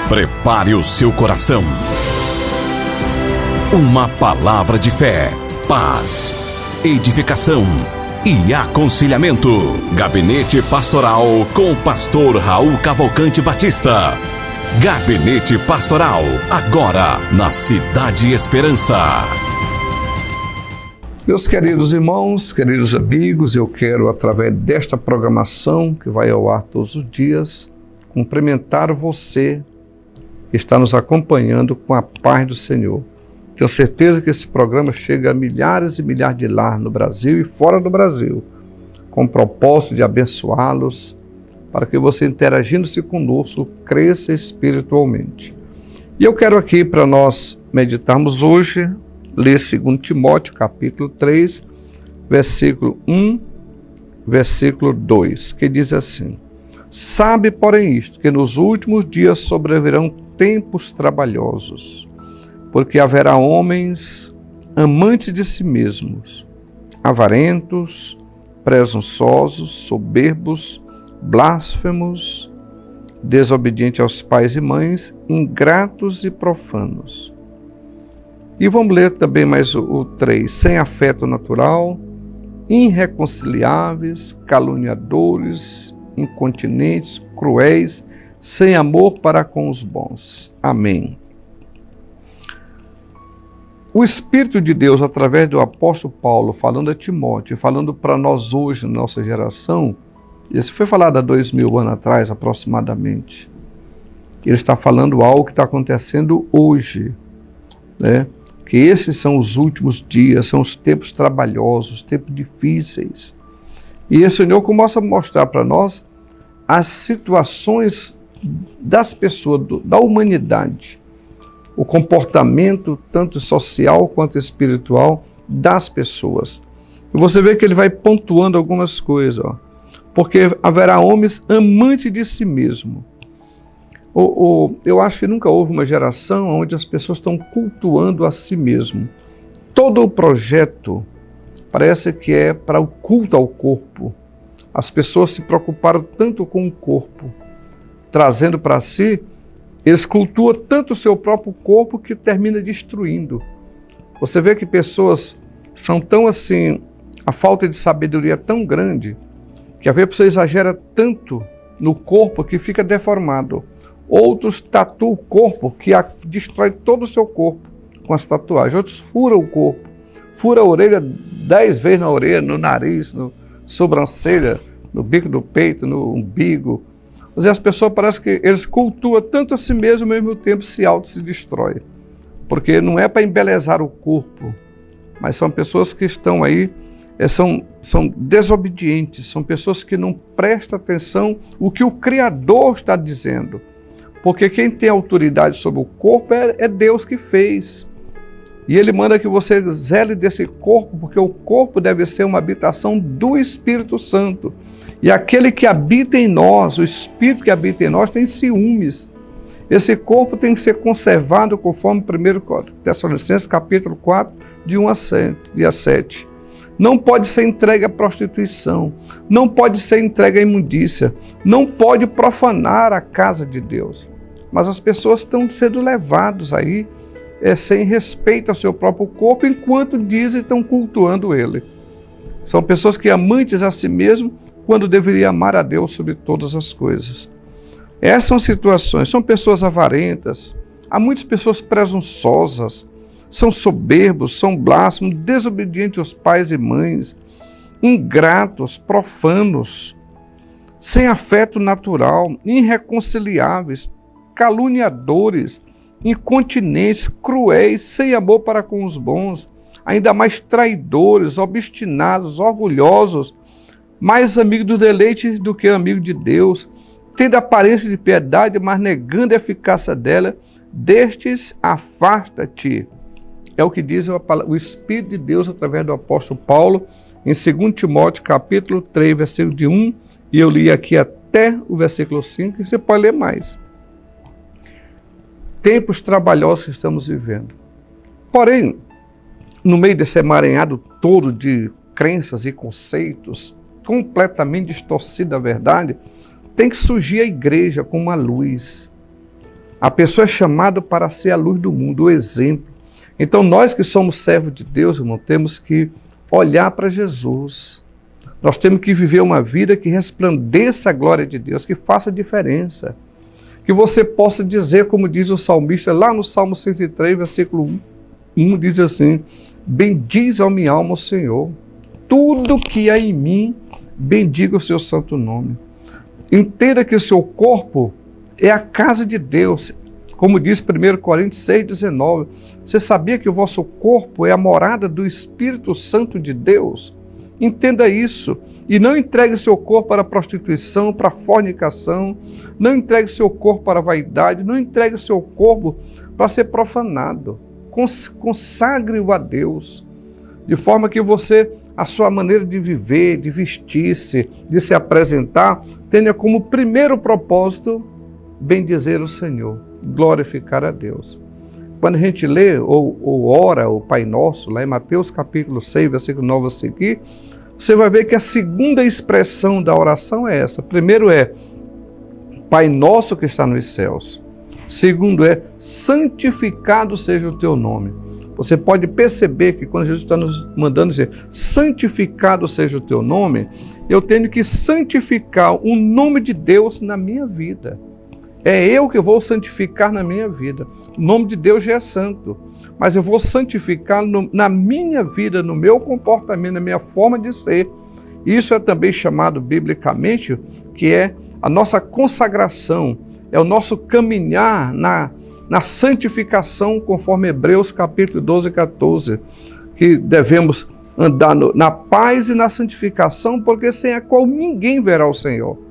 Prepare o seu coração. Uma palavra de fé, paz, edificação e aconselhamento. Gabinete Pastoral com o pastor Raul Cavalcante Batista. Gabinete Pastoral, agora na Cidade Esperança. Meus queridos irmãos, queridos amigos, eu quero, através desta programação que vai ao ar todos os dias, cumprimentar você que está nos acompanhando com a paz do Senhor. Tenho certeza que esse programa chega a milhares e milhares de lares no Brasil e fora do Brasil, com o propósito de abençoá-los, para que você, interagindo-se conosco, cresça espiritualmente. E eu quero aqui, para nós meditarmos hoje, ler 2 Timóteo, capítulo 3, versículo 1, versículo 2, que diz assim: Sabe, porém, isto, que nos últimos dias sobrevirão tempos trabalhosos, porque haverá homens amantes de si mesmos, avarentos, presunçosos, soberbos, blasfemos, desobedientes aos pais e mães, ingratos e profanos. E vamos ler também mais o 3. Sem afeto natural, irreconciliáveis, caluniadores, incontinentes, cruéis, sem amor para com os bons. Amém. O Espírito de Deus, através do apóstolo Paulo, falando a Timóteo, falando para nós hoje, na nossa geração, isso foi falado há 2000 anos atrás, aproximadamente. Ele está falando algo que está acontecendo hoje, né? Que esses são os últimos dias, são os tempos trabalhosos, os tempos difíceis. E o Senhor começa a mostrar para nós as situações das pessoas, da humanidade, o comportamento tanto social quanto espiritual das pessoas. E você vê que ele vai pontuando algumas coisas, ó. Porque haverá homens amantes de si mesmo. Eu acho que nunca houve uma geração onde as pessoas estão cultuando a si mesmo. Todo o projeto parece que é para o culto ao corpo. As pessoas se preocuparam tanto com o corpo, trazendo para si, eles cultuam tanto o seu próprio corpo que termina destruindo. Você vê que pessoas são tão assim, a falta de sabedoria é tão grande, que a pessoa exagera tanto no corpo que fica deformado. Outros tatuam o corpo, que destrói todo o seu corpo com as tatuagens. Outros furam o corpo, furam a orelha 10 vezes na orelha, no nariz, no sobrancelha, no bico do peito, no umbigo. Mas as pessoas parecem que eles cultuam tanto a si mesmo, ao mesmo tempo se destrói. Porque não é para embelezar o corpo, mas são pessoas que estão aí, são desobedientes, são pessoas que não prestam atenção no que o Criador está dizendo. Porque quem tem autoridade sobre o corpo é Deus que fez. E Ele manda que você zele desse corpo, porque o corpo deve ser uma habitação do Espírito Santo. E aquele que habita em nós, o Espírito que habita em nós, tem ciúmes. Esse corpo tem que ser conservado conforme 1 Tessalonicenses capítulo 4, de 1 a 7. Não pode ser entregue à prostituição, não pode ser entregue à imundícia, não pode profanar a casa de Deus. Mas as pessoas estão sendo levadas aí sem respeito ao seu próprio corpo, enquanto dizem estão cultuando ele. São pessoas que amantes a si mesmo, quando deveriam amar a Deus sobre todas as coisas. Essas são situações, são pessoas avarentas, há muitas pessoas presunçosas, são soberbos, são blasfemos, desobedientes aos pais e mães, ingratos, profanos, sem afeto natural, irreconciliáveis, caluniadores, incontinentes, cruéis, sem amor para com os bons, ainda mais traidores, obstinados, orgulhosos, mais amigos do deleite do que amigo de Deus, tendo aparência de piedade, mas negando a eficácia dela, destes afasta-te. É o que diz o Espírito de Deus através do apóstolo Paulo em 2 Timóteo capítulo 3, versículo de 1, e eu li aqui até o versículo 5, e você pode ler mais. Tempos trabalhosos que estamos vivendo. Porém, no meio desse emaranhado todo de crenças e conceitos, completamente distorcida a verdade, tem que surgir a igreja como uma luz. A pessoa é chamada para ser a luz do mundo, o exemplo. Então nós que somos servos de Deus, irmão, temos que olhar para Jesus. Nós temos que viver uma vida que resplandeça a glória de Deus, que faça diferença. Que você possa dizer, como diz o salmista, lá no Salmo 103, versículo 1, diz assim: bendize a minha alma o Senhor, tudo que há em mim, bendiga o seu santo nome. Entenda que o seu corpo é a casa de Deus. Como diz 1 Coríntios 6,19, você sabia que o vosso corpo é a morada do Espírito Santo de Deus? Entenda isso e não entregue seu corpo para a prostituição, para a fornicação, não entregue seu corpo para a vaidade, não entregue seu corpo para ser profanado. Consagre-o a Deus, de forma que você, a sua maneira de viver, de vestir-se, de se apresentar, tenha como primeiro propósito bendizer o Senhor, glorificar a Deus. Quando a gente lê ou ora o Pai Nosso, lá em Mateus capítulo 6, versículo 9 a seguir, você vai ver que a segunda expressão da oração é essa. Primeiro é Pai Nosso que está nos céus. Segundo é santificado seja o teu nome. Você pode perceber que quando Jesus está nos mandando dizer santificado seja o teu nome, eu tenho que santificar o nome de Deus na minha vida. É eu que vou santificar na minha vida. O nome de Deus já é santo, mas eu vou santificar na minha vida, no meu comportamento, na minha forma de ser. Isso é também chamado biblicamente, que é a nossa consagração, é o nosso caminhar na santificação, conforme Hebreus capítulo 12 e 14, que devemos andar na paz e na santificação, porque sem a qual ninguém verá o Senhor.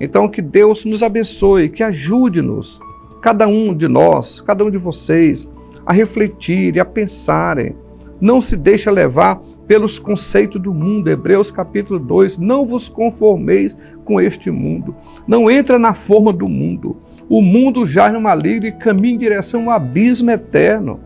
Então que Deus nos abençoe, que ajude-nos, cada um de nós, cada um de vocês, a refletir e a pensarem. Não se deixe levar pelos conceitos do mundo. Hebreus capítulo 2, não vos conformeis com este mundo. Não entra na forma do mundo. O mundo jaz no maligno e caminha em direção ao abismo eterno.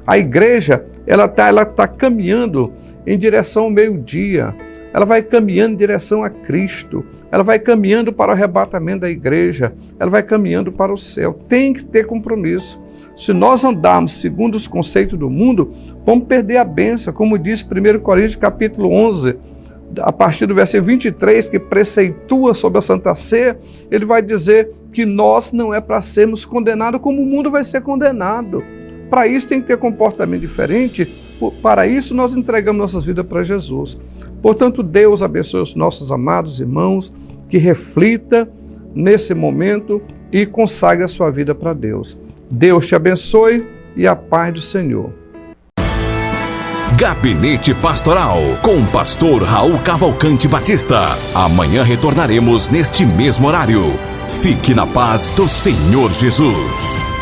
A igreja, ela está caminhando em direção ao meio-dia. Ela vai caminhando em direção a Cristo. Ela vai caminhando para o arrebatamento da igreja. Ela vai caminhando para o céu. Tem que ter compromisso. Se nós andarmos segundo os conceitos do mundo, vamos perder a bênção. Como diz 1 Coríntios capítulo 11, a partir do versículo 23, que preceitua sobre a Santa Ceia, ele vai dizer que nós não é para sermos condenados como o mundo vai ser condenado. Para isso tem que ter comportamento diferente. Para isso nós entregamos nossas vidas para Jesus. Portanto, Deus abençoe os nossos amados irmãos, que reflita nesse momento e consagre a sua vida para Deus. Deus te abençoe e a paz do Senhor. Gabinete Pastoral, com o pastor Raul Cavalcante Batista. Amanhã retornaremos neste mesmo horário. Fique na paz do Senhor Jesus.